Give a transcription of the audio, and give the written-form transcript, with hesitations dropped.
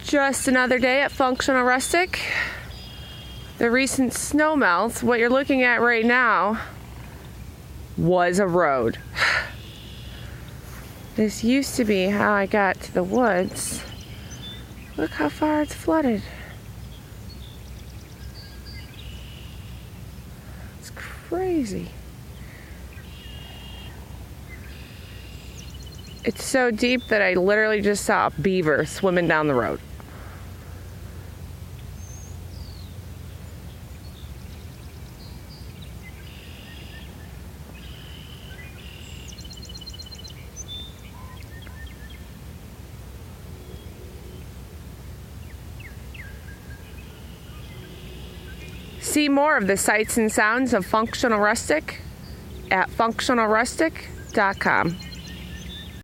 Just another day at Functional Rustic. The recent snow melts, what you're looking at right now, was a road. This used to be how I got to the woods. Look how far it's flooded. It's crazy. It's so deep that I literally just saw a beaver swimming down the road. See more of the sights and sounds of Functional Rustic at functionalrustic.com.